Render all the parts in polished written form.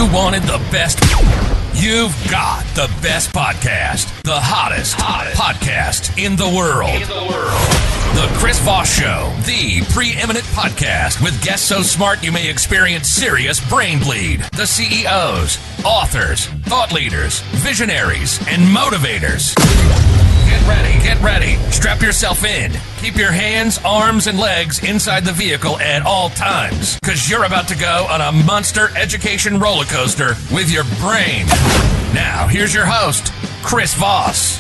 You wanted the best. You've got the best podcast. The hottest podcast in the world. The Chris Voss Show, the preeminent podcast with guests so smart you may experience serious brain bleed. The CEOs, authors, thought leaders, visionaries, and motivators. Get ready. Strap yourself in. Keep your hands, arms, and legs inside the vehicle at all times, because you're about to go on a monster education roller coaster with your brain. Now, here's your host, Chris Voss.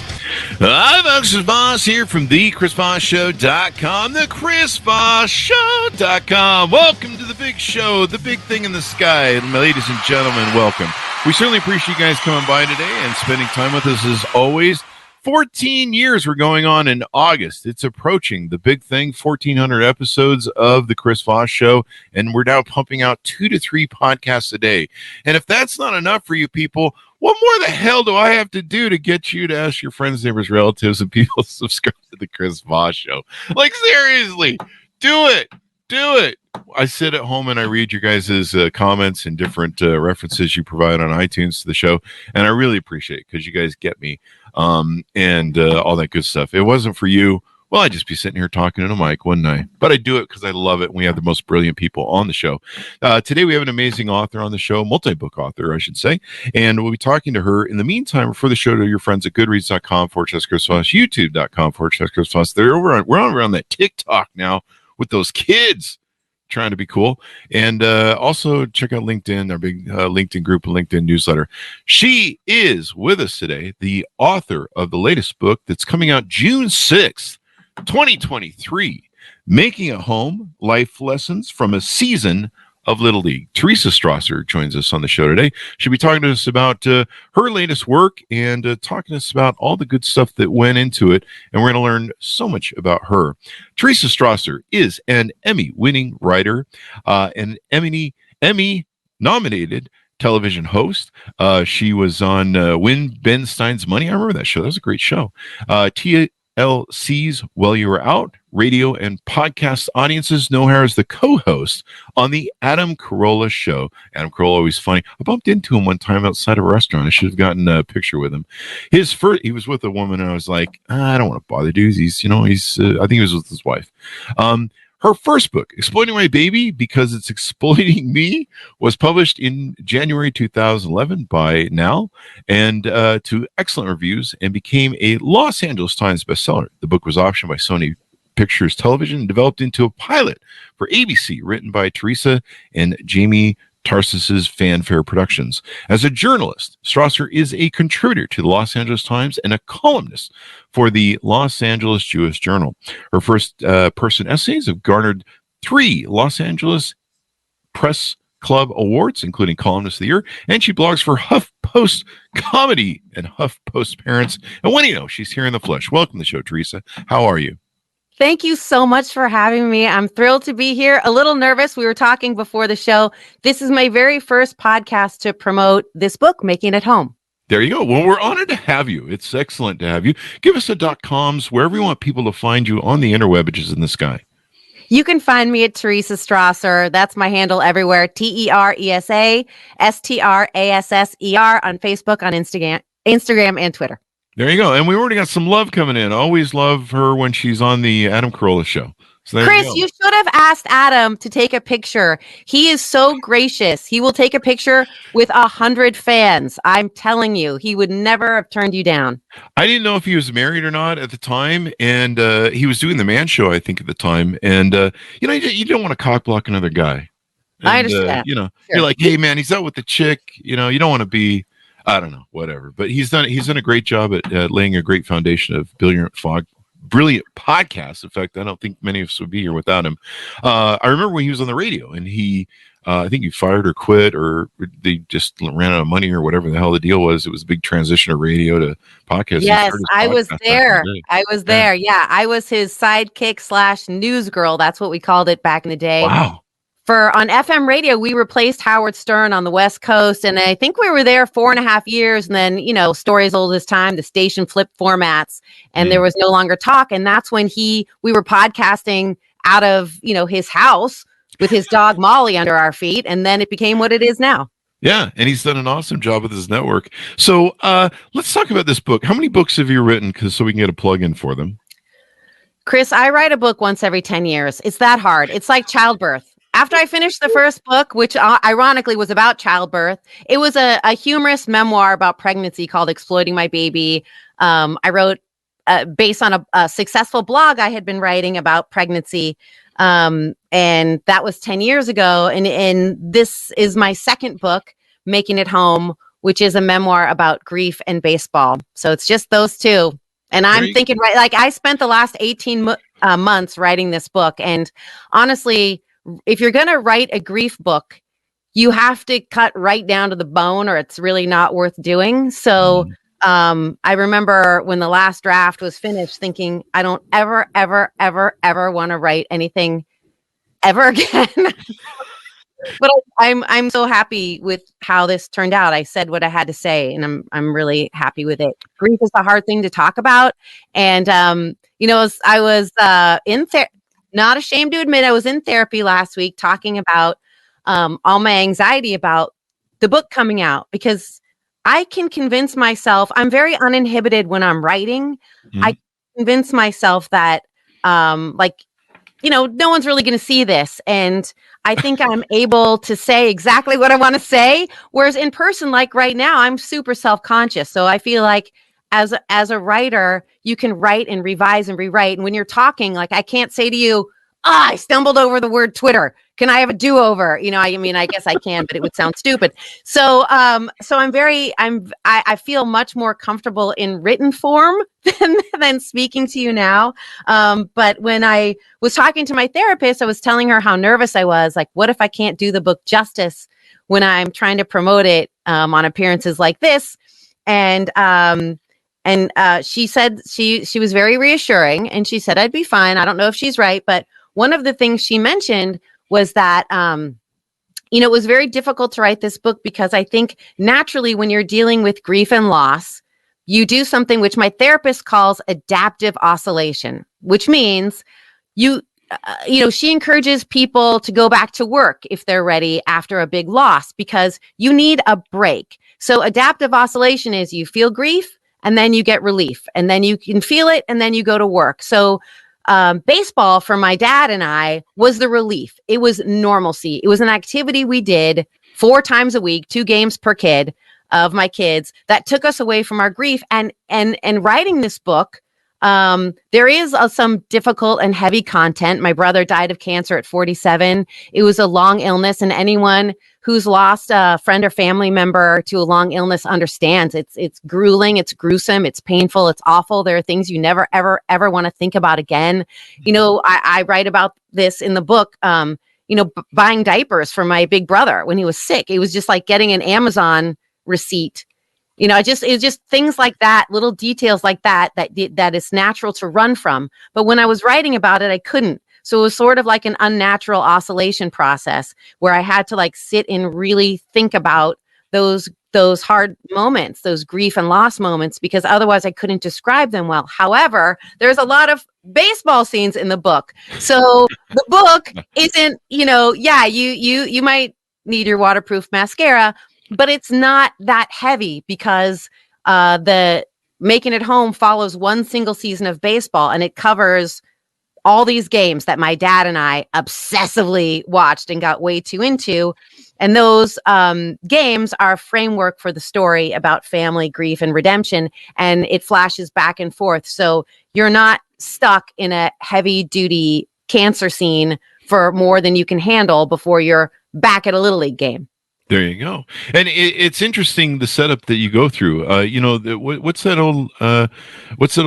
Hi, folks. It's Voss here from thechrisvossshow.com, thechrisvossshow.com. Welcome to the big show, the big thing in the sky. Ladies and gentlemen, welcome. We certainly appreciate you guys coming by today and spending time with us as always. 14 years we're going on in August. It's approaching the big thing, 1,400 episodes of the Chris Voss Show, and we're now pumping out 2 to 3 podcasts a day. And if that's not enough for you people, what more the hell do I have to do to get you to ask your friends, neighbors, relatives, and people to subscribe to the Chris Voss Show? Like, seriously, do it. I sit at home and I read your guys' comments and different references you provide on iTunes to the show, and I really appreciate it because you guys get me and all that good stuff. If it wasn't for you, well, I'd just be sitting here talking in a mic, wouldn't I? But I do it because I love it, and we have the most brilliant people on the show. Today we have an amazing author on the show, multi-book author, I should say, and we'll be talking to her. In the meantime, refer the show to your friends at goodreads.com/Chris Voss, youtube.com/Chris Voss. We're on that TikTok now with those kids trying to be cool. And also check out LinkedIn, our big LinkedIn group and LinkedIn newsletter. She is with us today, the author of the latest book that's coming out June 6th, 2023, Making a Home, Life Lessons from a Season of Little League. Teresa Strasser joins us on the show today. She'll be talking to us about her latest work and talking to us about all the good stuff that went into it. And we're going to learn so much about her. Teresa Strasser is an Emmy-winning writer, an Emmy-nominated television host. She was on Win Ben Stein's Money. I remember that show. That was a great show. TLC's While You Were Out, radio and podcast audiences know her as the co-host on the Adam Carolla Show. Adam Carolla, always funny. I bumped into him one time outside of a restaurant. I should have gotten a picture with him. He was with a woman, and I was like, I don't want to bother dudes. I think he was with his wife. Her first book, Exploiting My Baby Because It's Exploiting Me, was published in January 2011 by Now, and to excellent reviews, and became a Los Angeles Times bestseller. The book was optioned by Sony Pictures Television and developed into a pilot for ABC, written by Teresa and Jamie Tarsus's Fanfare Productions. As a journalist, Strasser is a contributor to the Los Angeles Times and a columnist for the Los Angeles Jewish Journal. Her first person essays have garnered 3 Los Angeles Press Club awards, including Columnist of the Year, and she blogs for HuffPost Comedy and HuffPost Parents. And what do you know? She's here in the flesh. Welcome to the show, Teresa. How are you? Thank you so much for having me. I'm thrilled to be here. A little nervous. We were talking before the show. This is my very first podcast to promote this book, Making It Home. There you go. Well, we're honored to have you. It's excellent to have you. Give us a .coms, wherever you want people to find you on the interweb, which is in the sky. You can find me at Teresa Strasser. That's my handle everywhere. TERESA STRASSER on Facebook, on Instagram, and Twitter. There you go. And we already got some love coming in. I always love her when she's on the Adam Carolla Show. So Chris, you should have asked Adam to take a picture. He is so gracious. He will take a picture with 100 fans. I'm telling you, he would never have turned you down. I didn't know if he was married or not at the time. And he was doing the Man Show, I think, at the time. And, you don't want to cock block another guy. And, I understand. You're like, hey, man, he's out with the chick. You don't want to be, I don't know, whatever. But he's done a great job at laying a great foundation of brilliant podcasts. In fact, I don't think many of us would be here without him. I remember when he was on the radio, and he, I think he fired or quit, or they just ran out of money or whatever the hell the deal was. It was a big transition of radio to podcast. Yes, I was there. Yeah, I was his sidekick / news girl. That's what we called it back in the day. Wow. On FM radio, we replaced Howard Stern on the West Coast, and I think we were there 4.5 years. And then, story as old as time, the station flipped formats, and there was no longer talk. And that's when we were podcasting out of his house with his dog Molly under our feet, and then it became what it is now. Yeah, and he's done an awesome job with his network. So let's talk about this book. How many books have you written? So we can get a plug in for them. Chris, I write a book once every 10 years. It's that hard. It's like childbirth. After I finished the first book, which ironically was about childbirth, it was a humorous memoir about pregnancy called Exploiting My Baby. I wrote based on a successful blog I had been writing about pregnancy. And that was 10 years ago. And this is my second book, Making It Home, which is a memoir about grief and baseball. So it's just those two. And I'm thinking, right, like I spent the last 18 months writing this book. And honestly, if you're going to write a grief book, you have to cut right down to the bone or it's really not worth doing. So I remember when the last draft was finished thinking, I don't ever want to write anything ever again. But I'm so happy with how this turned out. I said what I had to say, and I'm really happy with it. Grief is a hard thing to talk about, and I was in not ashamed to admit I was in therapy last week talking about all my anxiety about the book coming out because I can convince myself I'm very uninhibited when I'm writing. I convince myself that no one's really going to see this, and I think I'm able to say exactly what I want to say. Whereas in person, like right now, I'm super self-conscious. So I feel like as a writer, you can write and revise and rewrite. And when you're talking, like I can't say to you, I stumbled over the word Twitter. Can I have a do-over? I guess I can, but it would sound stupid. So I feel much more comfortable in written form than speaking to you now. But when I was talking to my therapist, I was telling her how nervous I was. Like, what if I can't do the book justice when I'm trying to promote it on appearances like this? And she said she was very reassuring, and she said I'd be fine. I don't know if she's right, but one of the things she mentioned was that, it was very difficult to write this book because I think naturally when you're dealing with grief and loss, you do something which my therapist calls adaptive oscillation, which means she encourages people to go back to work if they're ready after a big loss because you need a break. So adaptive oscillation is you feel grief and then you get relief and then you can feel it and then you go to work. So baseball for my dad and I was the relief. It was normalcy. It was an activity we did 4 times a week, 2 games per kid of my kids that took us away from our grief. And writing this book, there is some difficult and heavy content. My brother died of cancer at 47. It was a long illness, and anyone who's lost a friend or family member to a long illness understands it's grueling, it's gruesome, it's painful, it's awful. There are things you never, ever want to think about again. I write about this in the book, buying diapers for my big brother when he was sick. It was just like getting an Amazon receipt. It was just things like that, little details like that is natural to run from. But when I was writing about it, I couldn't. So it was sort of like an unnatural oscillation process where I had to like sit and really think about those hard moments, those grief and loss moments, because otherwise I couldn't describe them well. However, there's a lot of baseball scenes in the book. So the book isn't, you might need your waterproof mascara, but it's not that heavy because the Making It Home follows one single season of baseball, and it covers all these games that my dad and I obsessively watched and got way too into. And those games are a framework for the story about family, grief, and redemption. And it flashes back and forth. So you're not stuck in a heavy duty cancer scene for more than you can handle before you're back at a Little League game. There you go. And it's interesting the setup that you go through. What's that old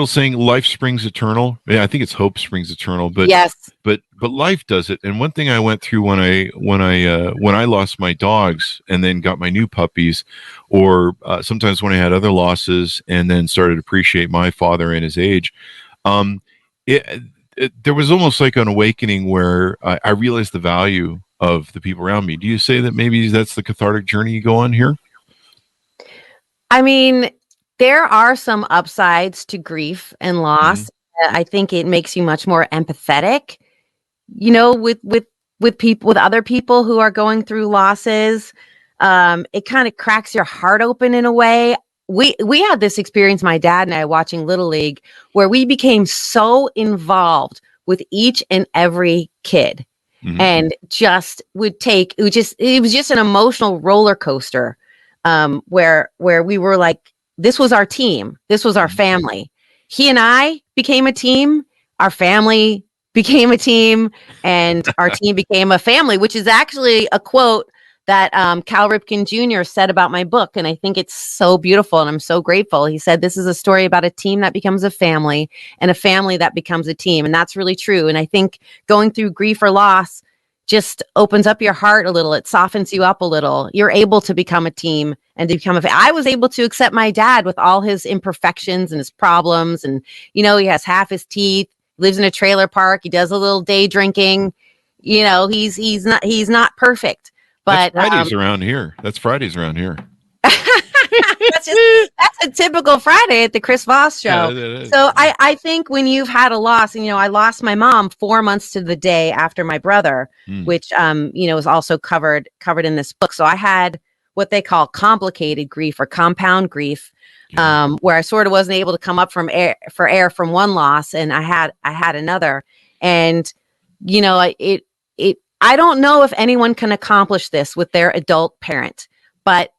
saying? Life springs eternal. Yeah, I think it's hope springs eternal. But yes, but life does it. And one thing I went through when I lost my dogs and then got my new puppies, or sometimes when I had other losses and then started to appreciate my father and his age, there was almost like an awakening where I realized the value of the people around me. Do you say that maybe that's the cathartic journey you go on here? I mean, there are some upsides to grief and loss. I think it makes you much more empathetic, with people, with other people who are going through losses. it kind of cracks your heart open in a way. We had this experience, my dad and I, watching Little League, where we became so involved with each and every kid, and just it was just an emotional roller coaster, where we were like, this was our team, this was our family. He and I became a team, our family became a team, and our team became a family, which is actually a quote that Cal Ripken Jr. said about my book. And I think it's so beautiful, and I'm so grateful. He said, this is a story about a team that becomes a family and a family that becomes a team. And that's really true. And I think going through grief or loss just opens up your heart a little. It softens you up a little. You're able to become a team and to become I was able to accept my dad with all his imperfections and his problems. And, he has half his teeth, lives in a trailer park. He does a little day drinking. He's not perfect. But that's Fridays around here. That's a typical Friday at the Chris Voss show. Yeah, so I think when you've had a loss, and I lost my mom 4 months to the day after my brother, which is also covered in this book. So I had what they call complicated grief or compound grief, where I sort of wasn't able to come up from air from one loss, and I had another, and I don't know if anyone can accomplish this with their adult parent, but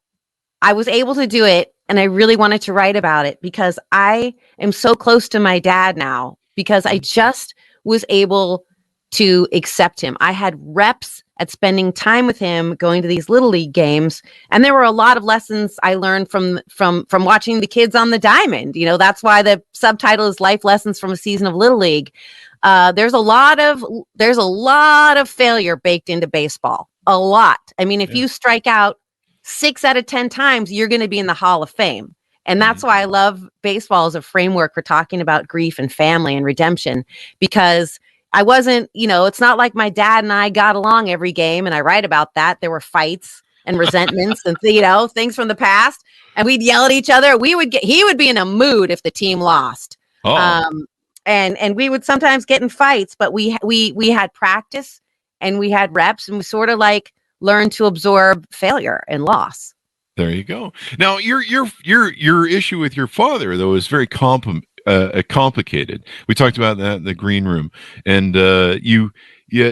I was able to do it. And I really wanted to write about it because I am so close to my dad now, because I just was able to accept him. I had reps at spending time with him, going to these Little League games. And there were a lot of lessons I learned from watching the kids on the diamond. That's why the subtitle is Life Lessons from a Season of Little League. There's a lot of failure baked into baseball. A lot. I mean, if you strike out 6 out of 10 times, you're going to be in the Hall of Fame. And that's why I love baseball as a framework for talking about grief and family and redemption, because I wasn't, it's not like my dad and I got along every game. And I write about that. There were fights and resentments and, things from the past. And we'd yell at each other. He would be in a mood if the team lost. And we would sometimes get in fights, but we had practice and we had reps, and we sort of like learned to absorb failure and loss. There you go. Now your issue with your father, though, is very complicated. We talked about that in the green room, and you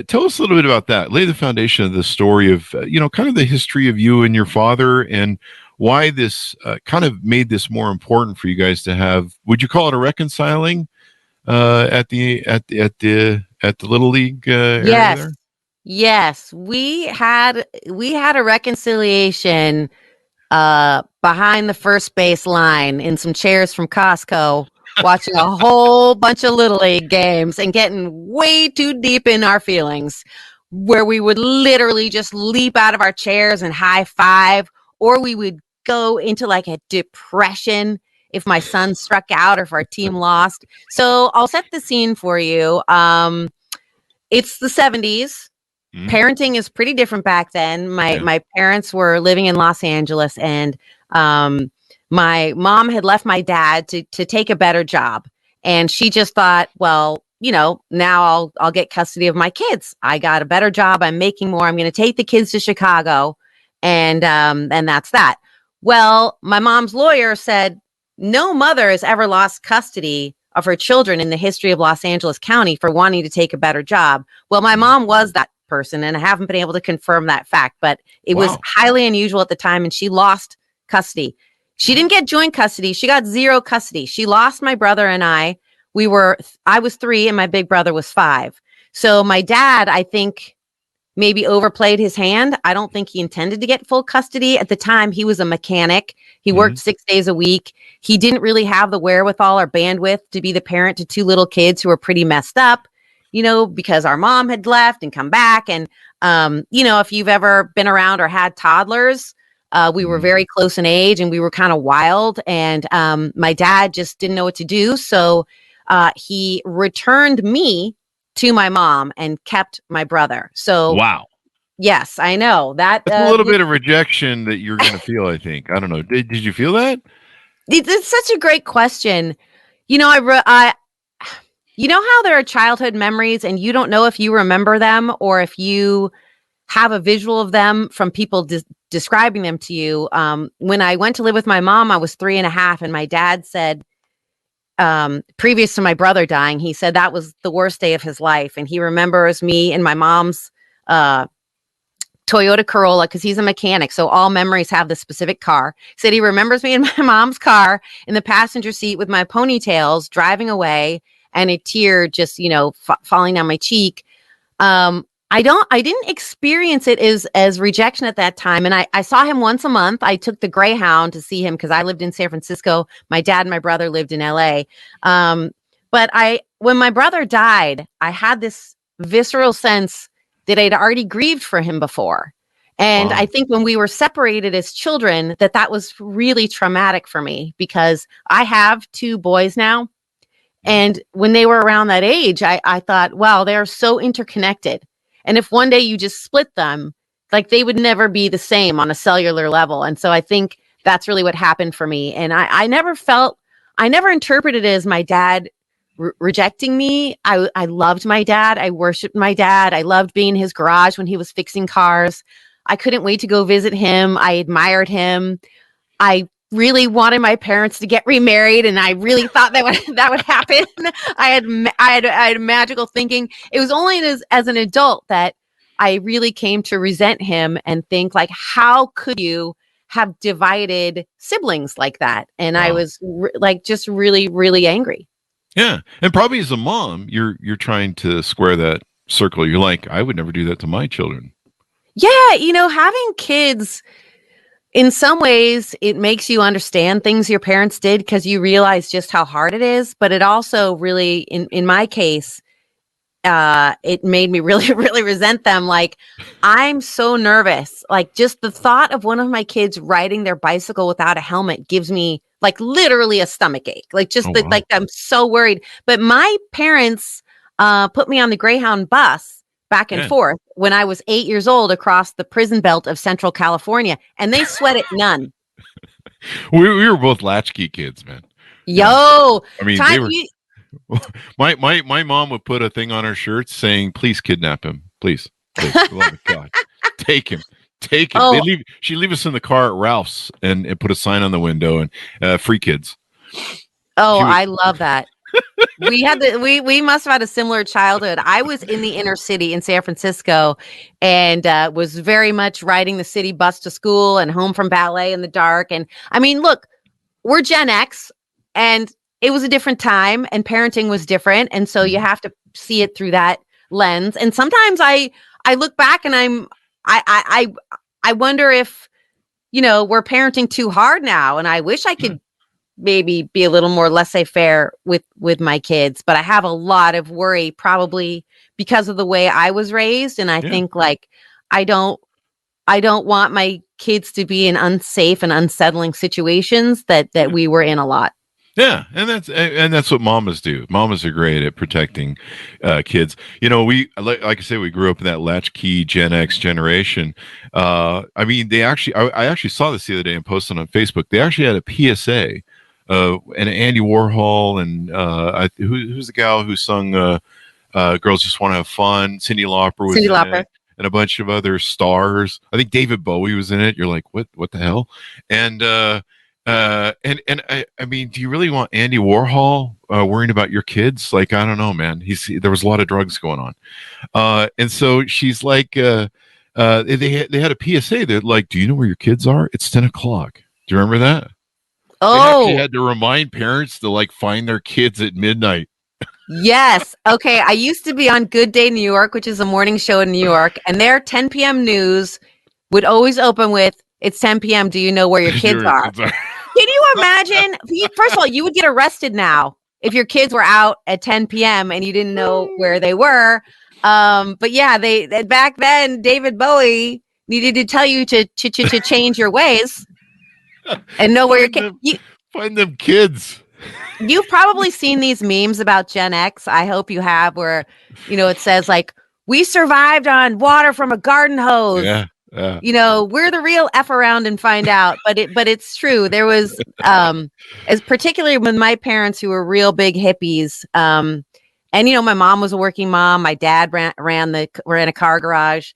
tell us a little bit about that. Lay the foundation of the story of kind of the history of you and your father, and why this kind of made this more important for you guys to have. Would you call it a reconciling at the Little League area there? Yes, we had a reconciliation behind the first base line in some chairs from Costco, watching a whole bunch of Little League games and getting way too deep in our feelings, where we would literally just leap out of our chairs and high five, or we would go into like a depression if my son struck out or if our team lost. So I'll set the scene for you. It's the 70s. Parenting is pretty different back then. My parents were living in Los Angeles, and my mom had left my dad to take a better job. And she just thought, well, now I'll get custody of my kids. I got a better job. I'm making more. I'm going to take the kids to Chicago. And that's that. Well, my mom's lawyer said no mother has ever lost custody of her children in the history of Los Angeles County for wanting to take a better job. Well, my mom was that person, and I haven't been able to confirm that fact, but it was highly unusual at the time, and she lost custody. She didn't get joint custody. She got 0 custody. She lost my brother and I. I was 3 and my big brother was 5. So my dad, I think, maybe overplayed his hand. I don't think he intended to get full custody. At the time, he was a mechanic. He worked 6 days a week. He didn't really have the wherewithal or bandwidth to be the parent to 2 little kids who were pretty messed up, because our mom had left and come back. And, if you've ever been around or had toddlers, we were very close in age and we were kind of wild. And my dad just didn't know what to do. So he returned me to my mom and kept my brother. So wow. Yes, I know that's a little bit of rejection that you're going to feel. I think. I don't know. Did you feel that? It's such a great question. You know how there are childhood memories and you don't know if you remember them or if you have a visual of them from people describing them to you. When I went to live with my mom, I was 3.5, and my dad said, previous to my brother dying, he said that was the worst day of his life. And he remembers me in my mom's Toyota Corolla, because he's a mechanic. So all memories have this specific car. He said he remembers me in my mom's car in the passenger seat with my ponytails driving away and a tear just, falling down my cheek. I didn't experience it as rejection at that time. And I saw him once a month. I took the Greyhound to see him because I lived in San Francisco. My dad and my brother lived in LA. But when my brother died, I had this visceral sense that I'd already grieved for him before. And Wow. I think when we were separated as children, that was really traumatic for me, because I have 2 boys now. And when they were around that age, I thought, wow, they're so interconnected. And if one day you just split them, like, they would never be the same on a cellular level. And so I think that's really what happened for me. And I never interpreted it as my dad rejecting me. I loved my dad. I worshiped my dad. I loved being in his garage when he was fixing cars. I couldn't wait to go visit him. I admired him. I really wanted my parents to get remarried, and I really thought that would happen. I had magical thinking. It was only as an adult that I really came to resent him and think, like, how could you have divided siblings like that? And I was just really, really angry. Yeah. And probably as a mom, you're trying to square that circle. You're like, I would never do that to my children. Yeah. Having kids, in some ways, it makes you understand things your parents did, because you realize just how hard it is. But it also really, in my case, it made me really, really resent them. Like, I'm so nervous. Like, just the thought of one of my kids riding their bicycle without a helmet gives me, like, literally a stomach ache. Like, like, I'm so worried. But my parents put me on the Greyhound bus back and forth when I was 8 years old across the prison belt of Central California, and they sweated none. We were both latchkey kids, man. Yo, I mean, they were. My mom would put a thing on her shirts saying, "Please kidnap him, please, love of God, take him." Oh. She'd leave us in the car at Ralph's and put a sign on the window and free kids. Oh, I love that. We must have had a similar childhood. I was in the inner city in San Francisco, and was very much riding the city bus to school and home from ballet in the dark. And I mean, look, we're Gen X, and it was a different time, and parenting was different. And so you have to see it through that lens. And sometimes I look back and I wonder if, we're parenting too hard now. And I wish I could maybe be a little more laissez-faire with my kids, but I have a lot of worry, probably because of the way I was raised. And I think, like, I don't want my kids to be in unsafe and unsettling situations that we were in a lot. Yeah, and that's what mamas do. Mamas are great at protecting kids. We like I said, we grew up in that latchkey Gen X generation. I mean, I actually saw this the other day and posted on Facebook. They actually had a PSA. And Andy Warhol and who's the gal who sung "Girls Just Want to Have Fun"? Cyndi Lauper was in it, and a bunch of other stars. I think David Bowie was in it. You're like, what the hell? And I mean, do you really want Andy Warhol worrying about your kids? Like, I don't know, man. There was a lot of drugs going on, and so she's like, they had a PSA. They're like, do you know where your kids are? It's 10 o'clock. Do you remember that? Oh, they had to remind parents to, like, find their kids at midnight. Yes. Okay. I used to be on Good Day New York, which is a morning show in New York, and their 10 p.m. news would always open with, "It's 10 p.m. Do you know where your kids are?" Can you imagine? First of all, you would get arrested now if your kids were out at 10 p.m. and you didn't know where they were. But yeah, they back then, David Bowie needed to tell you to change your ways. And know where your kids. Find them kids. You've probably seen these memes about Gen X. I hope you have, where it says, like, "We survived on water from a garden hose." Yeah. We're the real F around and find out. But it's true. There was, as particularly with my parents, who were real big hippies. And my mom was a working mom. My dad ran a car garage.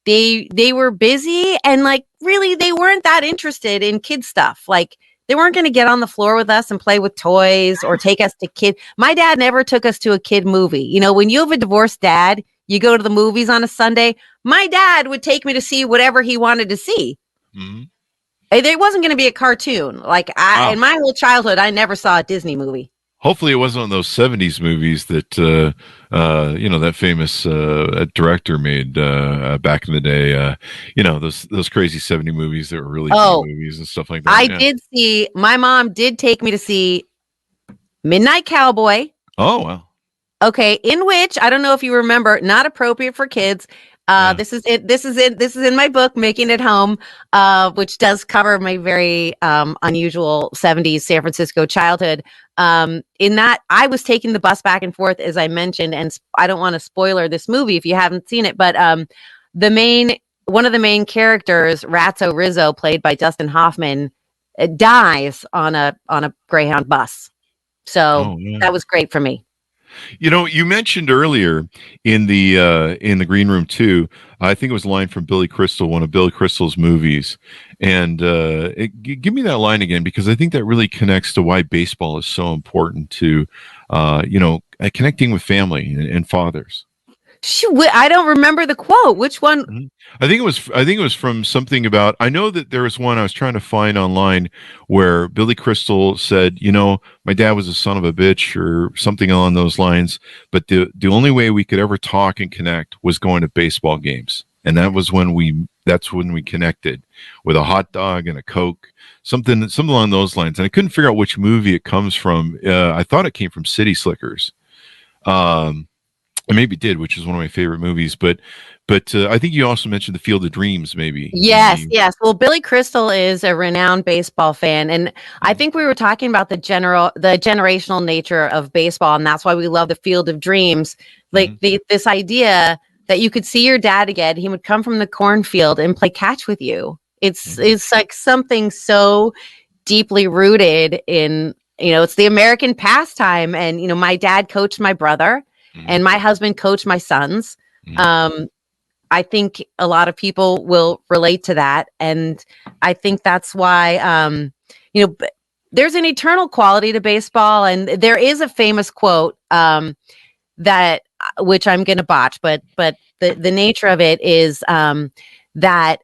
they were busy, and like really they weren't that interested in kid stuff. Like they weren't going to get on the floor with us and play with toys or take us to kid. My dad never took us to a kid movie. You know, when you have a divorced dad, you go to the movies on a Sunday. My dad would take me to see whatever he wanted to see. Mm-hmm. There wasn't going to be a cartoon. Like in my whole childhood, I never saw a Disney movie. Hopefully it wasn't one of those 70s movies that, that famous director made back in the day. Those crazy 70 movies that were really good movies and stuff like that. Did see, my mom did take me to see Midnight Cowboy. Oh, wow. Okay, in which, I don't know if you remember, not appropriate for kids. This is in my book, Making It Home, which does cover my very unusual 70s San Francisco childhood. In that, I was taking the bus back and forth, as I mentioned, and I don't want to spoiler this movie if you haven't seen it, but one of the main characters, Ratso Rizzo, played by Dustin Hoffman, dies on a Greyhound bus. So that was great for me. You know, you mentioned earlier in the green room too. I think it was a line from Billy Crystal, one of Billy Crystal's movies, and give me that line again, because I think that really connects to why baseball is so important to, connecting with family and fathers. I don't remember the quote. Which one? Mm-hmm. I think it was from something about, I know that there was one I was trying to find online where Billy Crystal said, my dad was a son of a bitch or something along those lines, but the only way we could ever talk and connect was going to baseball games. And that's when we connected with a hot dog and a Coke, something along those lines. And I couldn't figure out which movie it comes from. I thought it came from City Slickers. Maybe it did, which is one of my favorite movies. But I think you also mentioned The Field of Dreams, maybe. Yes. Well, Billy Crystal is a renowned baseball fan, and I think we were talking about the generational nature of baseball, and that's why we love The Field of Dreams. Like this idea that you could see your dad again. He would come from the cornfield and play catch with you. It's like something so deeply rooted in, it's the American pastime, and my dad coached my brother. And my husband coached my sons. I think a lot of people will relate to that. And I think that's why, there's an eternal quality to baseball. And there is a famous quote that, which I'm going to botch, but the nature of it is that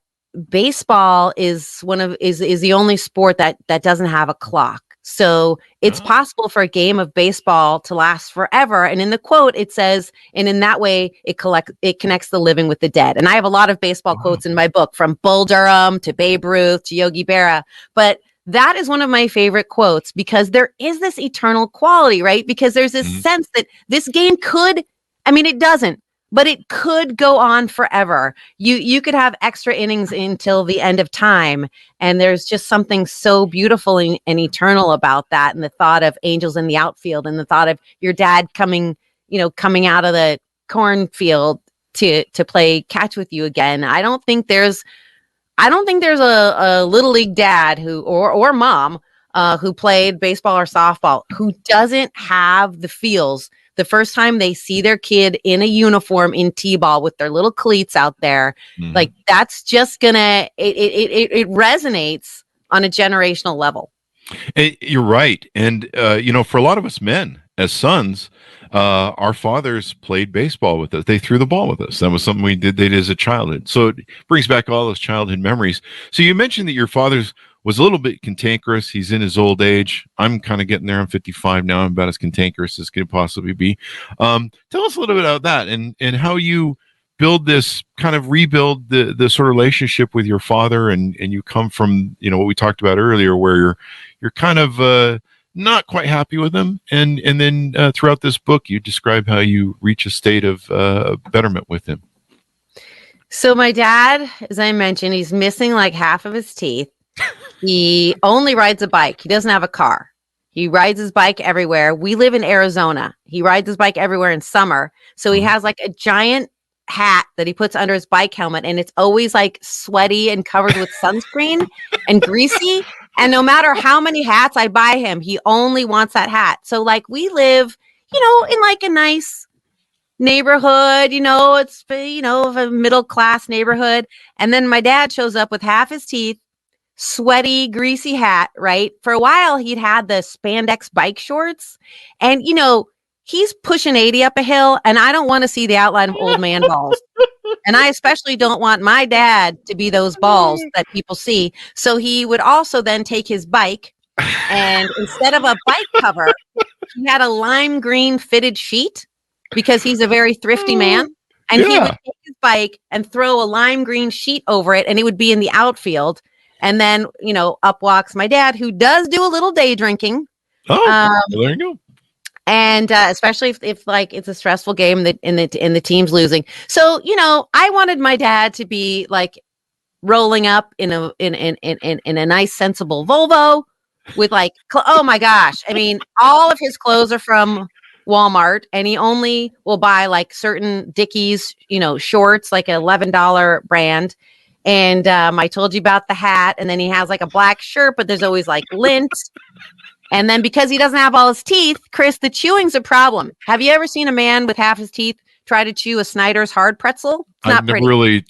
baseball is is the only sport that doesn't have a clock. So it's possible for a game of baseball to last forever. And in the quote, it says, and in that way, it connects the living with the dead. And I have a lot of baseball quotes in my book, from Bull Durham to Babe Ruth to Yogi Berra. But that is one of my favorite quotes, because there is this eternal quality, right? Because there's this sense that this game it doesn't, but it could go on forever. You could have extra innings until the end of time. And there's just something so beautiful and eternal about that. And the thought of angels in the outfield, and the thought of your dad coming out of the cornfield to play catch with you again. I don't think there's a little league dad or mom who played baseball or softball who doesn't have the feels the first time they see their kid in a uniform in T-ball with their little cleats out there. Like, that's just it resonates on a generational level. You're right. And, for a lot of us men as sons, our fathers played baseball with us. They threw the ball with us. That was something they did as a childhood. So it brings back all those childhood memories. So you mentioned that your father's was a little bit cantankerous. He's in his old age. I'm kind of getting there. I'm 55 now. I'm about as cantankerous as could possibly be. Tell us a little bit about that and how you rebuild the sort of relationship with your father, and you come from, what we talked about earlier, where you're kind of not quite happy with him. And then throughout this book, you describe how you reach a state of betterment with him. So my dad, as I mentioned, he's missing like half of his teeth. He only rides a bike. He doesn't have a car. He rides his bike everywhere. We live in Arizona. He rides his bike everywhere in summer. So he has like a giant hat that he puts under his bike helmet, and it's always like sweaty and covered with sunscreen and greasy. And no matter how many hats I buy him, he only wants that hat. So like we live, in like a nice neighborhood, it's, a middle class neighborhood. And then my dad shows up with half his teeth, sweaty, greasy hat, right? For a while, he'd had the spandex bike shorts. And, he's pushing 80 up a hill, and I don't want to see the outline of old man balls. And I especially don't want my dad to be those balls that people see. So he would also then take his bike, and instead of a bike cover, he had a lime green fitted sheet because he's a very thrifty man. And he would take his bike and throw a lime green sheet over it, and it would be in the outfield. And then, up walks my dad, who does do a little day drinking. Oh, there you go. And especially if it's a stressful game that in the team's losing. So, I wanted my dad to be like rolling up in a nice, sensible Volvo with oh my gosh. I mean, all of his clothes are from Walmart, and he only will buy certain Dickies, shorts, like an $11 brand. And I told you about the hat, and then he has a black shirt, but there's always lint. And then because he doesn't have all his teeth, Chris, the chewing's a problem. Have you ever seen a man with half his teeth try to chew a Snyder's hard pretzel? It's not pretty.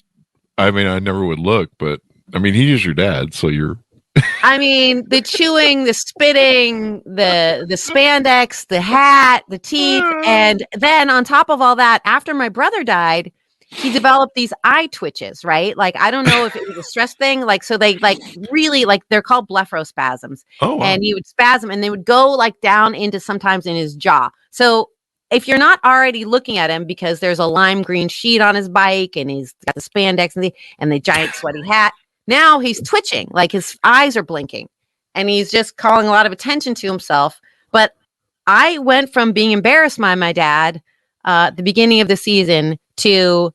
I never would look, but he is your dad, so you're. The chewing, the spitting, the spandex, the hat, the teeth. And then on top of all that, after my brother died, he developed these eye twitches, right? I don't know if it was a stress thing. So they really they're called blepharospasms. Oh, wow. And he would spasm, and they would go down into sometimes in his jaw. So if you're not already looking at him because there's a lime green sheet on his bike and he's got the spandex and the giant sweaty hat, now he's twitching, his eyes are blinking, and he's just calling a lot of attention to himself. But I went from being embarrassed by my dad at the beginning of the season to,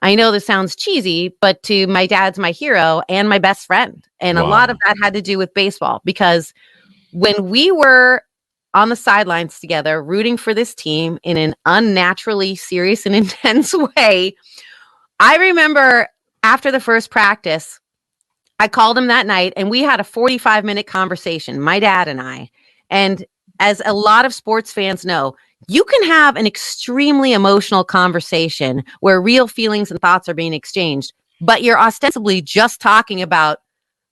I know this sounds cheesy, but to my dad's my hero and my best friend. And Wow. A lot of that had to do with baseball, because when we were on the sidelines together, rooting for this team in an unnaturally serious and intense way, I remember after the first practice, I called him that night, and we had a 45-minute conversation, my dad and I. And as a lot of sports fans know, you can have an extremely emotional conversation where real feelings and thoughts are being exchanged, but you're ostensibly just talking about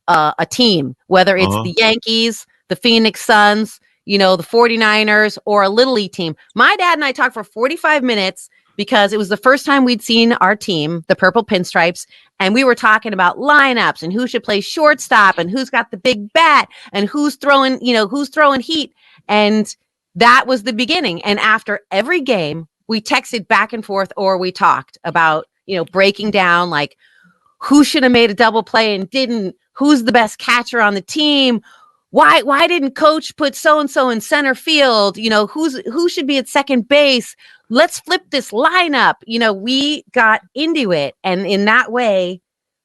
a team, whether it's the Yankees, the Phoenix Suns, the 49ers, or a Little League team. My dad and I talked for 45 minutes because it was the first time we'd seen our team, the Purple Pinstripes, and we were talking about lineups and who should play shortstop and who's got the big bat and who's throwing heat. And that was the beginning. And after every game, we texted back and forth, or we talked about, breaking down who should have made a double play and didn't, who's the best catcher on the team. Why didn't coach put so-and-so in center field? Who should be at second base? Let's flip this lineup. We got into it. And in that way,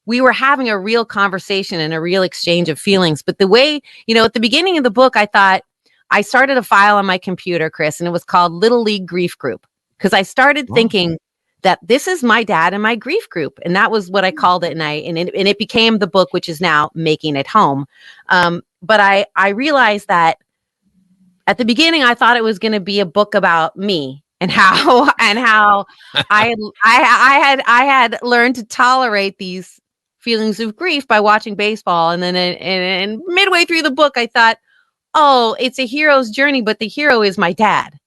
we were having a real conversation and a real exchange of feelings. But the way, at the beginning of the book, I thought, I started a file on my computer, Chris, and it was called Little League Grief Group, because I started thinking that this is my dad and my grief group. And that was what I called it. And it became the book, which is now Making It Home. But I realized that at the beginning, I thought it was going to be a book about me and how I had learned to tolerate these feelings of grief by watching baseball. And then and midway through the book, I thought, oh, it's a hero's journey, but the hero is my dad,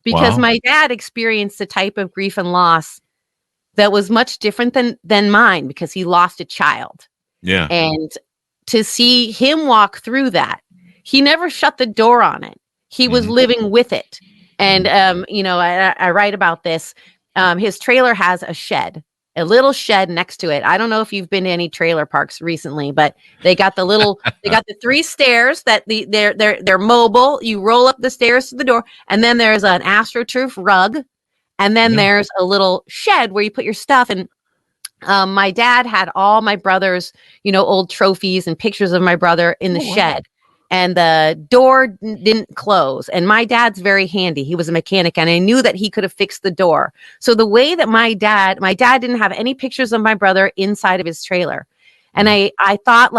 because my dad experienced a type of grief and loss that was much different than mine, because he lost a child. Yeah. And to see him walk through that, he never shut the door on it. He was living with it. And, I write about this. His trailer has a little shed next to it. I don't know if you've been to any trailer parks recently, but they got the 3 stairs that they're mobile. You roll up the stairs to the door, and then there's an AstroTurf rug, and then there's a little shed where you put your stuff. And my dad had all my brother's, old trophies and pictures of my brother in the shed. And the door didn't close. And my dad's very handy. He was a mechanic, and I knew that he could have fixed the door. So the way that my dad didn't have any pictures of my brother inside of his trailer. And I thought,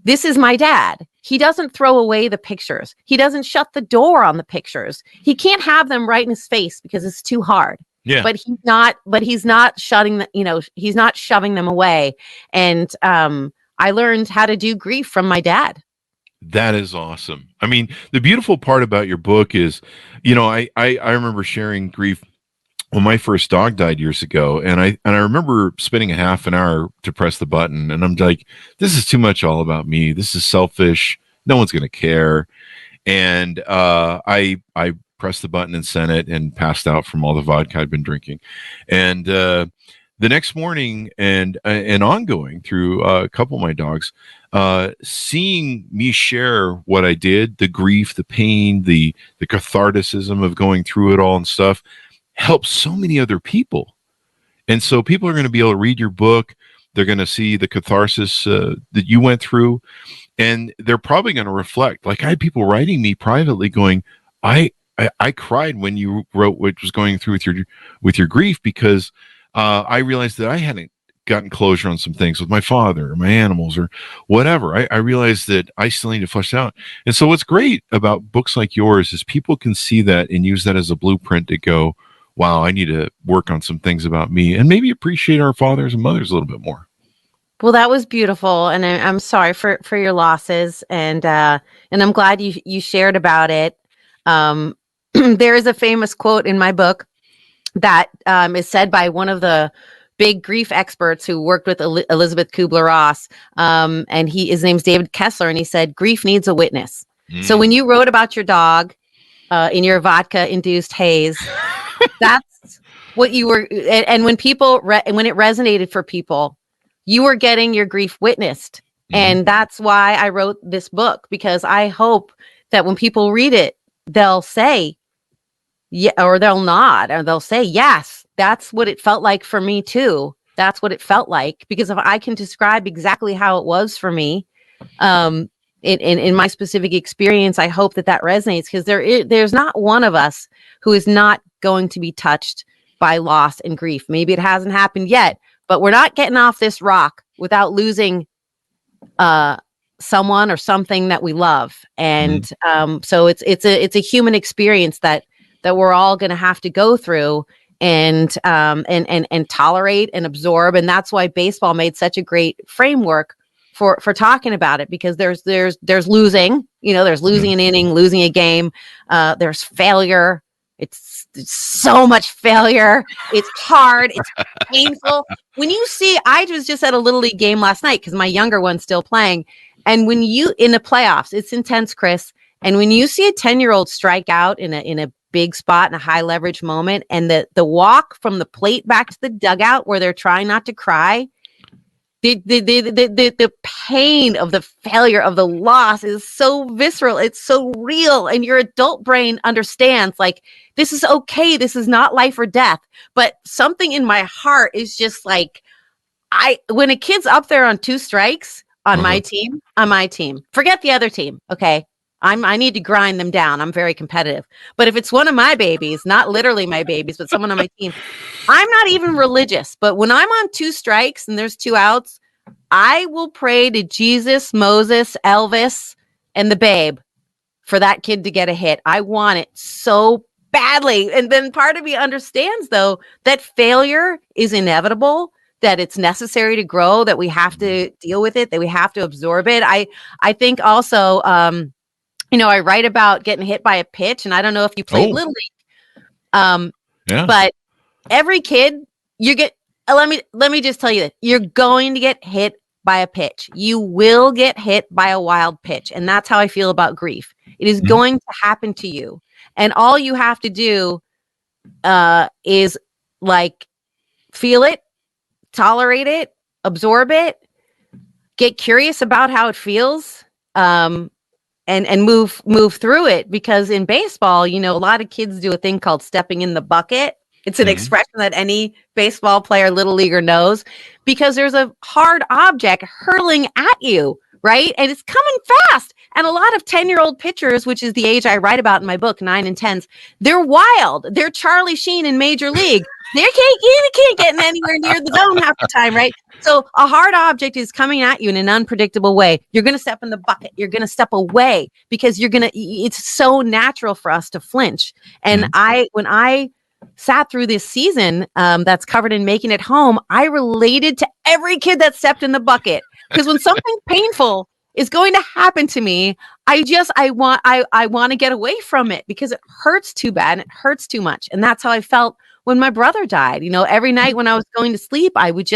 this is my dad. He doesn't throw away the pictures. He doesn't shut the door on the pictures. He can't have them right in his face because it's too hard. Yeah. But he's not shutting he's not shoving them away. And I learned how to do grief from my dad. That is awesome. I mean, the beautiful part about your book is, I remember sharing grief when my first dog died years ago, and I remember spending a half an hour to press the button, and I'm like, this is too much all about me. This is selfish. No one's going to care. And I pressed the button and sent it, and passed out from all the vodka I'd been drinking. And the next morning, and ongoing through a couple of my dogs, seeing me share what I did, the grief, the pain, the catharticism of going through it all and stuff, helps so many other people. And so people are going to be able to read your book. They're going to see the catharsis that you went through, and they're probably going to reflect. Like, I had people writing me privately going, I cried when you wrote what was going through with your grief, because I realized that I hadn't gotten closure on some things with my father or my animals or whatever. I realized that I still need to flesh out. And so what's great about books like yours is people can see that and use that as a blueprint to go, wow, I need to work on some things about me, and maybe appreciate our fathers and mothers a little bit more. Well, that was beautiful, and I'm sorry for your losses, and I'm glad you shared about it. There is a famous quote in my book that is said by one of the big grief experts who worked with Elizabeth Kubler-Ross, and his name's David Kessler, and he said, "Grief needs a witness." So when you wrote about your dog in your vodka-induced haze, that's what you were, and when when it resonated for people, you were getting your grief witnessed. And that's why I wrote this book, because I hope that when people read it, they'll say, yeah, or they'll nod, or they'll say, yes, that's what it felt like for me too. That's what it felt like. Because if I can describe exactly how it was for me, in my specific experience, I hope that resonates, because there's not one of us who is not going to be touched by loss and grief. Maybe it hasn't happened yet, but we're not getting off this rock without losing someone or something that we love. And so it's a human experience that we're all going to have to go through and tolerate and absorb. And that's why baseball made such a great framework for talking about it, because there's losing, there's losing an inning, losing a game. There's failure. It's so much failure. It's hard. It's painful. When you see, I was just at a Little League game last night because my younger one's still playing. And when you, in the playoffs, it's intense, Chris. And when you see a 10-year-old strike out in a big spot in a high leverage moment, and the walk from the plate back to the dugout where they're trying not to cry, the pain of the failure, of the loss, is so visceral. It's so real. And your adult brain understands, like, this is okay. This is not life or death. But something in my heart is just like, when a kid's up there on 2 strikes on my team, forget the other team. Okay. I need to grind them down. I'm very competitive. But if it's one of my babies, not literally my babies, but someone on my team, I'm not even religious. But when I'm on 2 strikes and there's 2 outs, I will pray to Jesus, Moses, Elvis, and the babe for that kid to get a hit. I want it so badly. And then part of me understands, though, that failure is inevitable, that it's necessary to grow, that we have to deal with it, that we have to absorb it. I think also, I write about getting hit by a pitch, and I don't know if you played Little League. But every kid, let me just tell you that you're going to get hit by a pitch. You will get hit by a wild pitch. And that's how I feel about grief. It is going to happen to you. And all you have to do is like feel it, tolerate it, absorb it, get curious about how it feels, and move through it. Because in baseball, a lot of kids do a thing called stepping in the bucket. It's an expression that any baseball player, little leaguer knows, because there's a hard object hurling at you, right? And it's coming fast. And a lot of 10-year-old pitchers, which is the age I write about in my book, 9 and 10s, they're wild. They're Charlie Sheen in Major League. You can't get anywhere near the zone half the time, right? So a hard object is coming at you in an unpredictable way. You're going to step in the bucket. You're going to step away, because it's so natural for us to flinch. And when I sat through this season that's covered in Making It Home, I related to every kid that stepped in the bucket. Because when something painful is going to happen to me, I want to get away from it because it hurts too bad and it hurts too much. And that's how I felt when my brother died. Every night when I was going to sleep, I would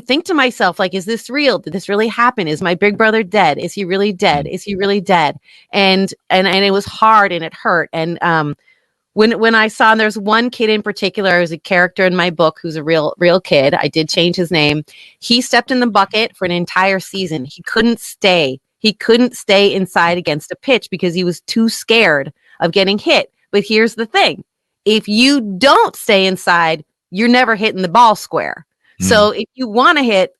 think to myself, like, is this real? Did this really happen? Is my big brother dead? Is he really dead? Is he really dead? And it was hard and it hurt. And when I saw, and there's one kid in particular who's a character in my book who's a real kid. I did change his name. He stepped in the bucket for an entire season. He couldn't stay. He couldn't stay inside against a pitch because he was too scared of getting hit. But here's the thing. If you don't stay inside, you're never hitting the ball square. So if you want to hit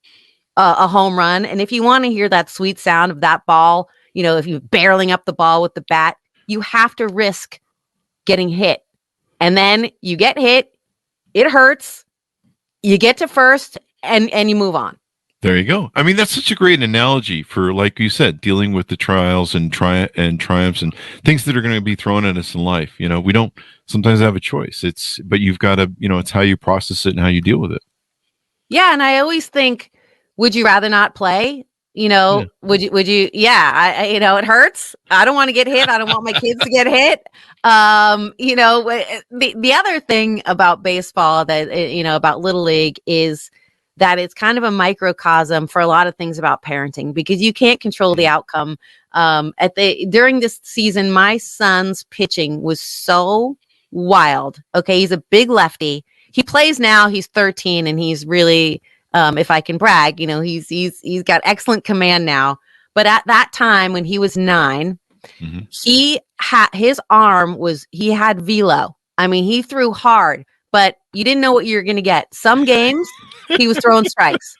a home run, and if you want to hear that sweet sound of that ball, if you're barreling up the ball with the bat, you have to risk getting hit. And then you get hit, it hurts, you get to first, and you move on. There you go. I mean, that's such a great analogy for, like you said, dealing with the trials and triumphs and things that are going to be thrown at us in life. We don't sometimes have a choice. But you've got to, it's how you process it and how you deal with it. Yeah. And I always think, would you rather not play? Would you? Yeah. It hurts. I don't want to get hit. I don't want my kids to get hit. The other thing about baseball that, about Little League is that it's kind of a microcosm for a lot of things about parenting because you can't control the outcome. During this season, my son's pitching was so wild. Okay. He's a big lefty. He plays now. He's 13 and he's really, if I can brag, he's got excellent command now. But at that time when he was 9, he had velo. I mean, he threw hard, but you didn't know what you were going to get. Some games he was throwing strikes.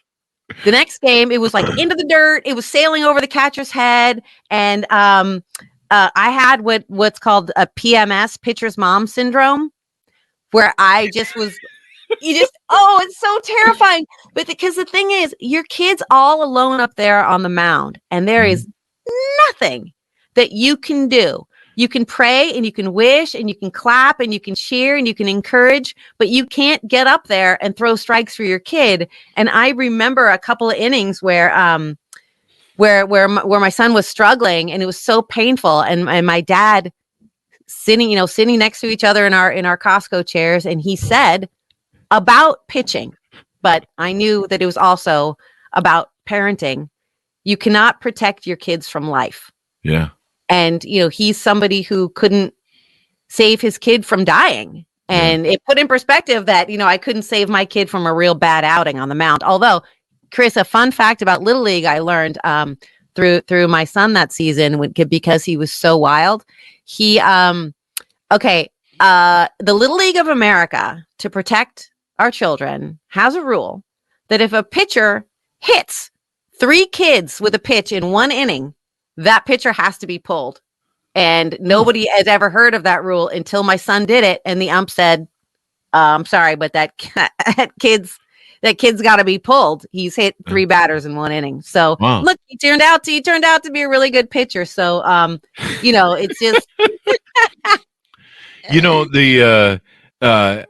The next game, it was like into the dirt. It was sailing over the catcher's head. And I had what's called a PMS, pitcher's mom syndrome, where I just was, it's so terrifying. But because the thing is, your kid's all alone up there on the mound, and there is nothing that you can do. You can pray and you can wish and you can clap and you can cheer and you can encourage, but you can't get up there and throw strikes for your kid. And I remember a couple of innings where my son was struggling and it was so painful. And my dad sitting next to each other in our Costco chairs. And he said about pitching, but I knew that it was also about parenting. You cannot protect your kids from life. Yeah. And, he's somebody who couldn't save his kid from dying. And it put in perspective that, I couldn't save my kid from a real bad outing on the mound. Although, Chris, a fun fact about Little League I learned through my son that season because he was so wild. The Little League of America, to protect our children, has a rule that if a pitcher hits 3 kids with a pitch in 1 inning, that pitcher has to be pulled. And nobody has ever heard of that rule until my son did it. And the ump said, I'm sorry, but that kid's got to be pulled. He's hit 3 batters in 1 inning. So look, he turned out to be a really good pitcher. So, it's just, I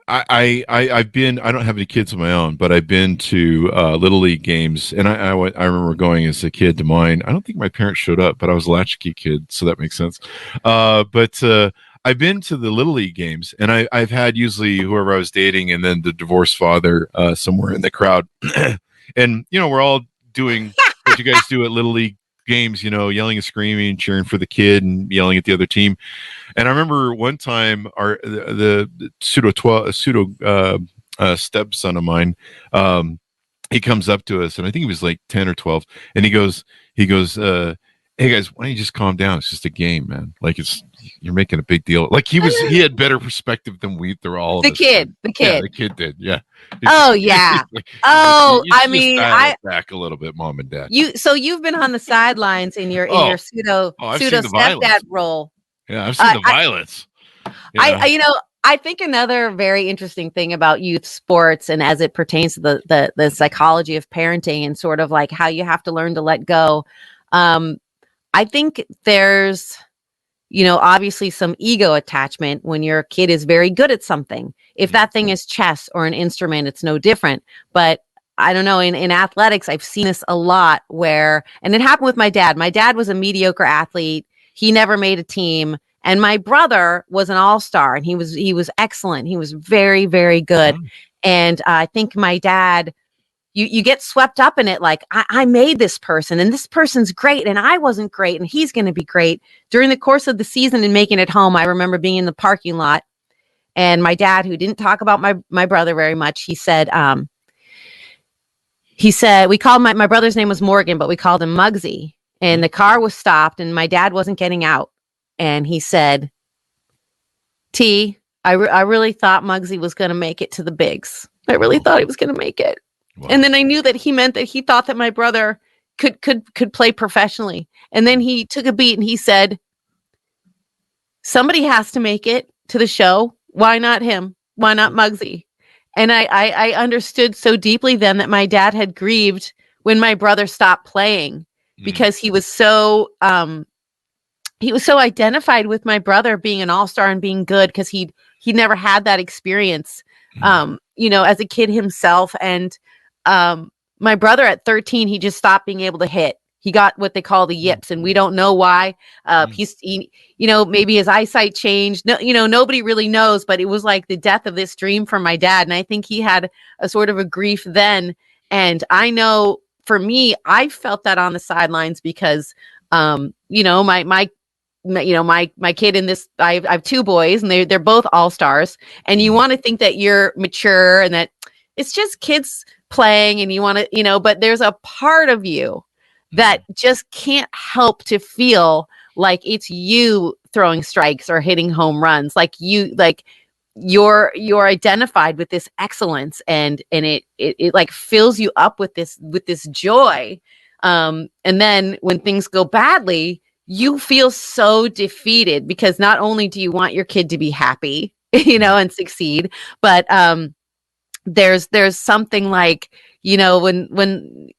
don't have any kids of my own, but I've been to Little League games, and I remember going as a kid to mine. I don't think my parents showed up, but I was a latchkey kid, so that makes sense. But I've been to the Little League games, and I've had usually whoever I was dating, and then the divorced father somewhere in the crowd, and we're all doing what you guys do at Little League games, yelling and screaming, cheering for the kid, and yelling at the other team. And I remember one time the stepson of mine, he comes up to us, and I think he was like 10 or 12, and he goes, hey guys, why don't you just calm down? It's just a game, man. Like you're making a big deal. Like he had better perspective than they're all the kid. Yeah, the kid did. Yeah. Oh yeah. Back a little bit, mom and dad. You've been on the sidelines in your pseudo stepdad role. Yeah, I've seen the violence. I think another very interesting thing about youth sports, and as it pertains to the psychology of parenting and sort of like how you have to learn to let go. I think there's, obviously some ego attachment when your kid is very good at something. If that thing is chess or an instrument, it's no different. But I don't know, in athletics, I've seen this a lot and it happened with my dad. My dad was a mediocre athlete. He never made a team. And my brother was an all-star, and he was excellent. He was very, very good. And I think my dad, you get swept up in it. Like, I made this person, and this person's great, and I wasn't great, and he's going to be great. During the course of the season and making it home, I remember being in the parking lot, and my dad, who didn't talk about my brother very much, he said, we called my brother's name was Morgan, but we called him Muggsy. And the car was stopped, and my dad wasn't getting out. And he said, I really thought Muggsy was going to make it to the bigs. I really thought he was going to make it. Wow. And then I knew that he meant that he thought that my brother could play professionally. And then he took a beat and he said, somebody has to make it to the show. Why not him? Why not Muggsy? And I understood so deeply then that my dad had grieved when my brother stopped playing, because he was so identified with my brother being an all-star and being good, because he'd never had that experience, as a kid himself. And my brother at 13, he just stopped being able to hit. He got what they call the yips, and we don't know why. Maybe his eyesight changed. No, nobody really knows, but it was like the death of this dream from my dad. And I think he had a sort of a grief then. And I know for me, I felt that on the sidelines because, my kid in this, I have two boys, and they're both all-stars, and you want to think that you're mature and that it's just kids playing, and you want to, but there's a part of you that just can't help to feel like it's you throwing strikes or hitting home runs. You're identified with this excellence, and it like fills you up with this joy. And then when things go badly, you feel so defeated, because not only do you want your kid to be happy, and succeed, but there's something like, when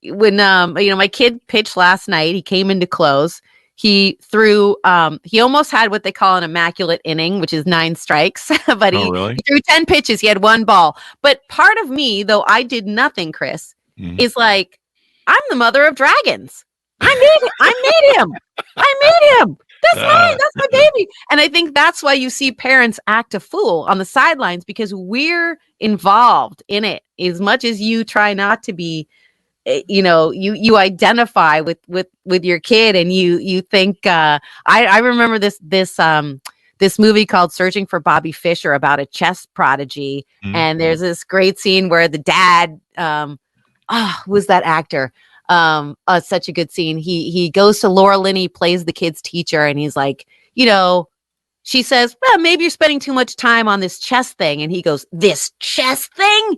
my kid pitched last night, he came into close. He threw, he almost had what they call an immaculate inning, which is 9 strikes, but he threw 10 pitches. He had 1 ball. But part of me, though I did nothing, Chris, is like, I'm the mother of dragons. I made him. That's mine. That's my baby. And I think that's why you see parents act a fool on the sidelines, because we're involved in it as much as you try not to be. You identify with your kid, and you think. I remember this movie called Searching for Bobby Fischer about a chess prodigy, and there's this great scene where the dad, who's that actor? Such a good scene. He goes to Laura Linney, plays the kid's teacher, and he's like, she says, well, maybe you're spending too much time on this chess thing. And he goes, this chess thing?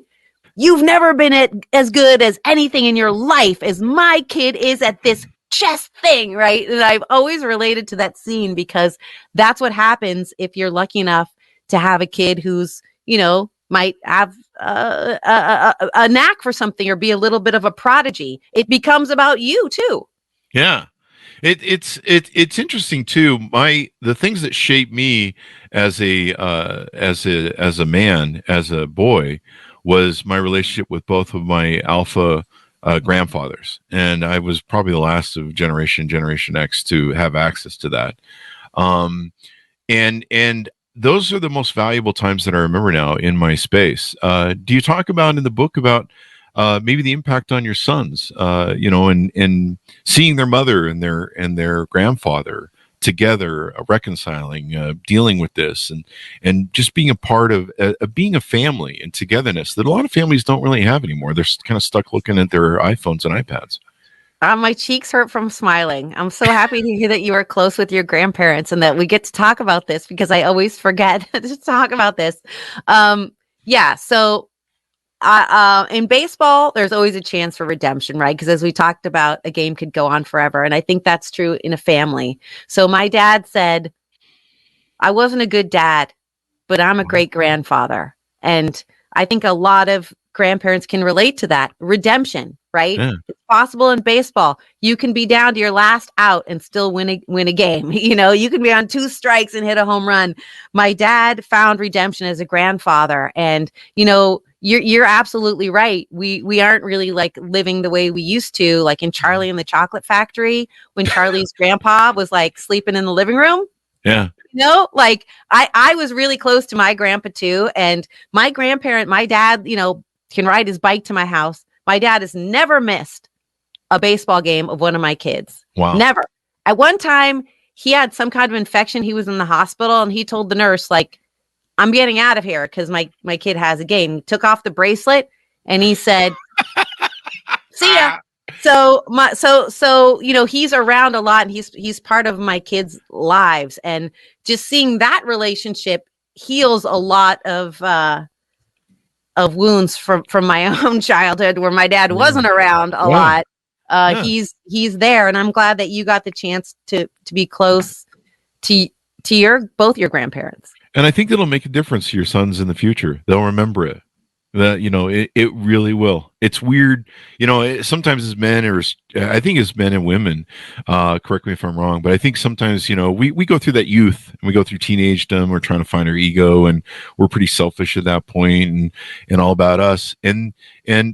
You've never been as good as anything in your life as my kid is at this chess thing, right? And I've always related to that scene, because that's what happens if you're lucky enough to have a kid who's, might have a knack for something or be a little bit of a prodigy. It becomes about you too. Yeah. It's interesting too. The things that shaped me as a man, as a boy, was my relationship with both of my alpha grandfathers, and I was probably the last of Generation X to have access to that. And those are the most valuable times that I remember now in my space. Do you talk about in the book about maybe the impact on your sons, and seeing their mother and their grandfather together, reconciling, dealing with this, and just being a part of being a family and togetherness that a lot of families don't really have anymore. They're kind of stuck looking at their iPhones and iPads. My cheeks hurt from smiling. I'm so happy to hear that you are close with your grandparents and that we get to talk about this, because I always forget to talk about this. So in baseball, there's always a chance for redemption, right? Because as we talked about, a game could go on forever. And I think that's true in a family. So my dad said, I wasn't a good dad, but I'm a great grandfather. And I think a lot of grandparents can relate to that. Redemption, right? Yeah. It's possible in baseball. You can be down to your last out and still win a game. You know, you can be on 2 strikes and hit a home run. My dad found redemption as a grandfather, and you know, you're absolutely right. We aren't really like living the way we used to, like in Charlie and the Chocolate Factory, when Charlie's grandpa was like sleeping in the living room. Yeah. You know, like I was really close to my grandpa too. And my grandparent, my dad, you know, can ride his bike to my house. My dad has never missed a baseball game of one of my kids. Wow. Never. At one time, he had some kind of infection. He was in the hospital and he told the nurse, like, I'm getting out of here because my kid has a game. He took off the bracelet and he said, see ya. So you know, he's around a lot and he's part of my kids' lives, and just seeing that relationship heals a lot of wounds from my own childhood where my dad wasn't around a lot. He's there, and I'm glad that you got the chance to be close to both your grandparents. And I think it'll make a difference to your sons in the future. They'll remember it. That, you know, it really will. It's weird, you know, sometimes as men, or I think as men and women, correct me if I'm wrong, but I think sometimes, you know, we go through that youth and we go through teenagedom. We're trying to find our ego, and we're pretty selfish at that point, and all about us. And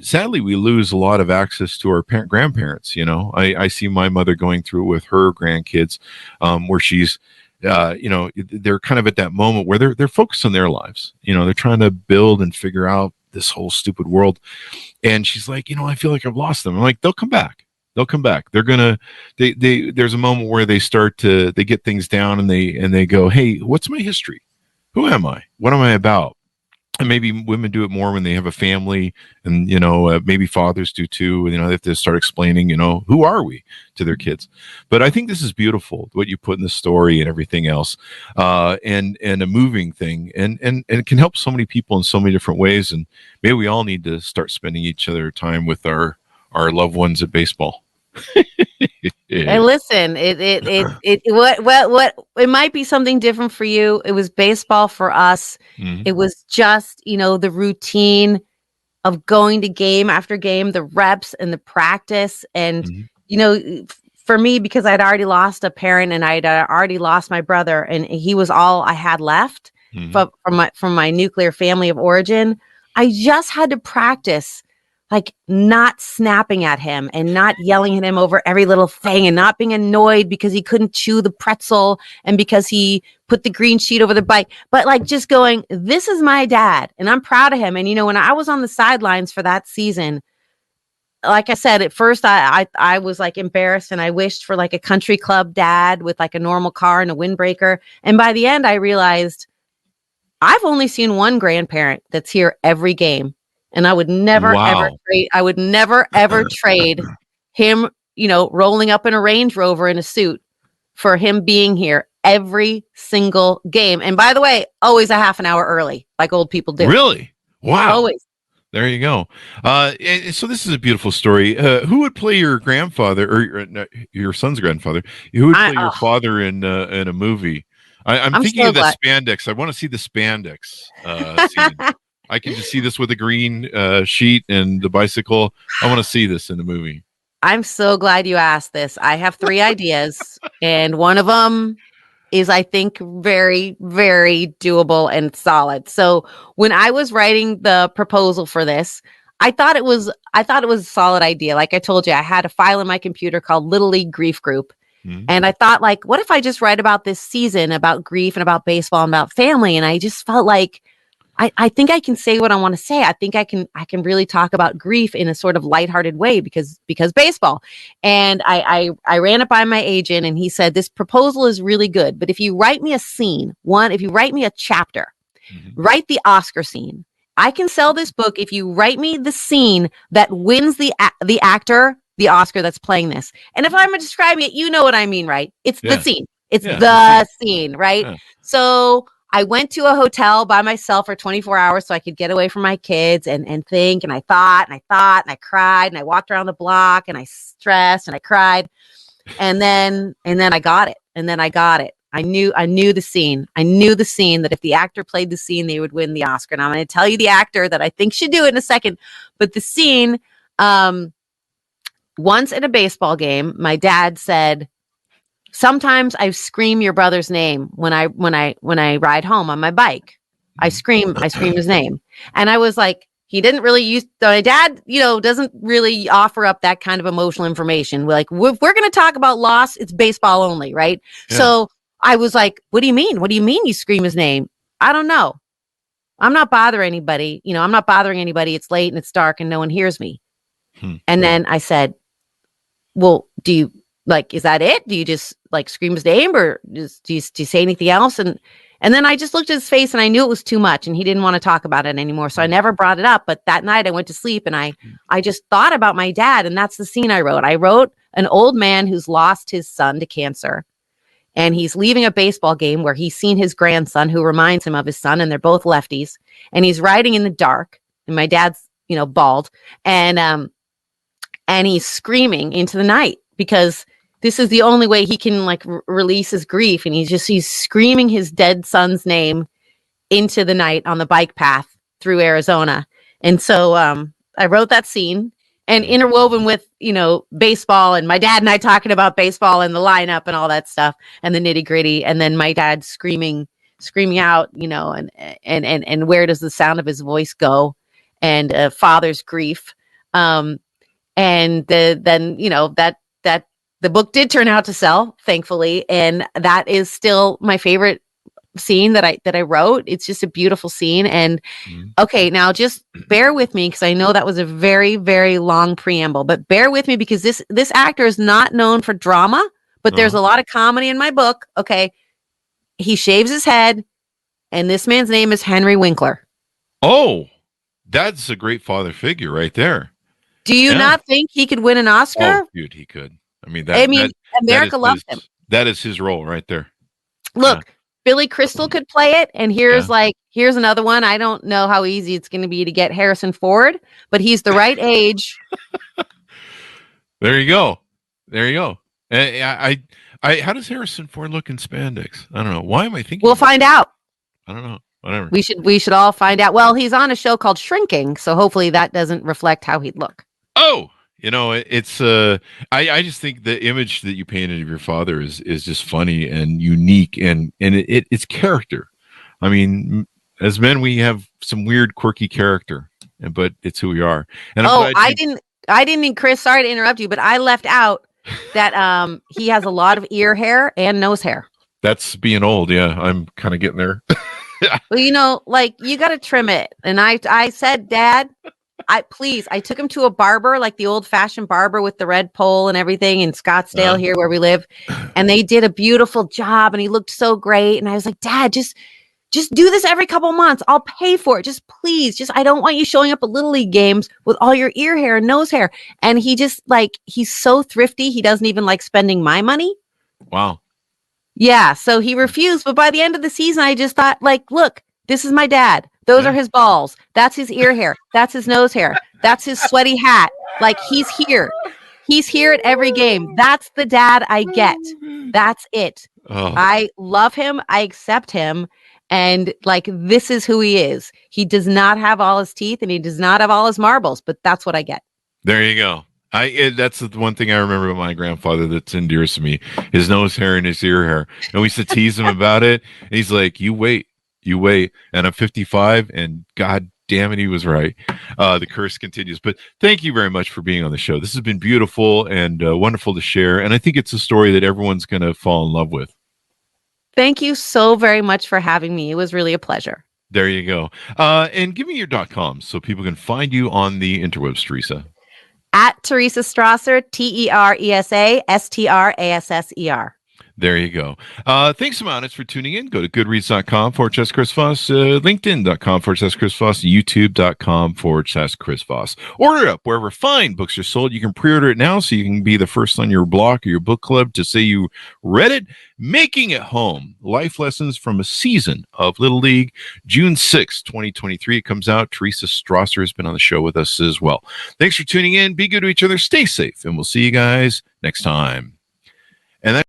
sadly, we lose a lot of access to our grandparents. You know, I see my mother going through with her grandkids, where she's, you know, they're kind of at that moment where they're focused on their lives. You know, they're trying to build and figure out this whole stupid world. And she's like, you know, I feel like I've lost them. I'm like, they'll come back. They'll come back. They're gonna. There's a moment where they get things down, and they go, hey, what's my history? Who am I? What am I about? And maybe women do it more when they have a family, and, you know, maybe fathers do too. You know, they have to start explaining, you know, who are we to their kids. But I think this is beautiful, what you put in the story and everything else, and a moving thing, and it can help so many people in so many different ways. And maybe we all need to start spending each other time with our loved ones at baseball. Hey, listen, it might be something different for you. It was baseball for us. Mm-hmm. It was just, you know, the routine of going to game after game, the reps and the practice. And, you know, for me, because I'd already lost a parent and I'd already lost my brother, and he was all I had left from my nuclear family of origin, I just had to practice like not snapping at him and not yelling at him over every little thing, and not being annoyed because he couldn't chew the pretzel and because he put the green sheet over the bike, but like just going, this is my dad and I'm proud of him. And, you know, when I was on the sidelines for that season, like I said, at first I was like embarrassed, and I wished for like a country club dad with like a normal car and a windbreaker. And by the end, I realized I've only seen one grandparent that's here every game. And I would never, ever trade him, you know, rolling up in a Range Rover in a suit for him being here every single game. And by the way, always a half an hour early, like old people do. Really? Wow. Always. There you go. And so this is a beautiful story. Who would play your grandfather, or your son's grandfather? Who would play your father in a movie? I'm thinking so of the spandex. I want to see the spandex scene. I can just see this with a green sheet and the bicycle. I want to see this in the movie. I'm so glad you asked this. I have 3 ideas, and one of them is, I think, very, very doable and solid. So when I was writing the proposal for this, I thought it was a solid idea. Like I told you, I had a file in my computer called Little League Grief Group. And I thought, like, what if I just write about this season, about grief and about baseball and about family? And I just felt like I think I can say what I want to say. I think I can really talk about grief in a sort of lighthearted way because baseball. And I ran it by my agent, and he said, this proposal is really good, but if you write me a scene, if you write me a chapter, write the Oscar scene. I can sell this book if you write me the scene that wins the actor the Oscar that's playing this. And if I'm describing it, you know what I mean, right? It's the scene. It's the scene, right? Yeah. So I went to a hotel by myself for 24 hours so I could get away from my kids and think. And I thought and I cried, and I walked around the block, and I stressed and I cried. And then I got it. I knew the scene. I knew the scene that if the actor played the scene, they would win the Oscar. And I'm going to tell you the actor that I think should do it in a second. But the scene, once at a baseball game, my dad said, sometimes I scream your brother's name when I ride home on my bike. I scream his name. And I was like, he didn't really use, my dad, doesn't really offer up that kind of emotional information. We're like, we're going to talk about loss. It's baseball only, right? Yeah. So I was like, what do you mean? What do you mean you scream his name? I don't know. I'm not bothering anybody. I'm not bothering anybody. It's late and it's dark and no one hears me. And then I said, well, do you is that it? Do you just scream his name, or do you say anything else? And then I just looked at his face and I knew it was too much and he didn't want to talk about it anymore. So I never brought it up. But that night I went to sleep and I just thought about my dad, and that's the scene I wrote. I wrote an old man who's lost his son to cancer. And he's leaving a baseball game where he's seen his grandson who reminds him of his son, and they're both lefties. And he's riding in the dark, and my dad's, bald. And he's screaming into the night because this is the only way he can release his grief. And he's screaming his dead son's name into the night on the bike path through Arizona. And so I wrote that scene, and interwoven with, baseball and my dad and I talking about baseball and the lineup and all that stuff and the nitty gritty. And then my dad screaming out, and where does the sound of his voice go, and father's grief. Then that the book did turn out to sell, thankfully. And that is still my favorite scene that I wrote. It's just a beautiful scene. And okay, now just bear with me, because I know that was a very, very long preamble, but bear with me because this actor is not known for drama, but there's a lot of comedy in my book. Okay. He shaves his head, and this man's name is Henry Winkler. Oh, that's a great father figure right there. Do you not think he could win an Oscar? Oh, dude, he could. America loves him. That is his role right there. Look, Billy Crystal could play it, and here's another one. I don't know how easy it's going to be to get Harrison Ford, but he's the right age. There you go. I how does Harrison Ford look in spandex? I don't know. Why am I thinking? We'll find out. I don't know. Whatever. We should all find out. Well, he's on a show called Shrinking, so hopefully that doesn't reflect how he'd look. Oh, it's I just think the image that you painted of your father is just funny and unique, and it's character. I mean, as men, we have some weird, quirky character, but it's who we are. And I didn't, Chris, sorry to interrupt you, but I left out that he has a lot of ear hair and nose hair. That's being old. Yeah, I'm kind of getting there. Well, you got to trim it. And I said, Dad, I took him to a barber, like the old fashioned barber with the red pole and everything in Scottsdale here where we live. And they did a beautiful job and he looked so great. And I was like, Dad, just do this every couple months. I'll pay for it. Just please. I don't want you showing up at Little League games with all your ear hair and nose hair. And he just he's so thrifty. He doesn't even like spending my money. Wow. Yeah. So he refused. But by the end of the season, I just thought look, this is my dad. Those are his balls. That's his ear hair. That's his nose hair. That's his sweaty hat. He's here. He's here at every game. That's the dad I get. That's it. Oh. I love him. I accept him. And this is who he is. He does not have all his teeth and he does not have all his marbles, but that's what I get. There you go. That's the one thing I remember about my grandfather that endears to me, his nose hair and his ear hair. And we used to tease him about it. And he's like, you wait. And I'm 55 and God damn it, he was right. The curse continues. But thank you very much for being on the show. This has been beautiful and wonderful to share. And I think it's a story that everyone's going to fall in love with. Thank you so very much for having me. It was really a pleasure. There you go. And give me your .com so people can find you on the interwebs, Teresa. At Teresa Strasser, TERESA STRASSER. There you go. Thanks, Amounts, for tuning in. Go to goodreads.com/Chris Voss, LinkedIn.com/Chris Voss, YouTube.com/Chris Voss. Order up wherever fine books are sold. You can pre-order it now so you can be the first on your block or your book club to say you read it. Making It Home, Life Lessons from a Season of Little League, June 6, 2023. It comes out. Teresa Strasser has been on the show with us as well. Thanks for tuning in. Be good to each other. Stay safe, and we'll see you guys next time. And that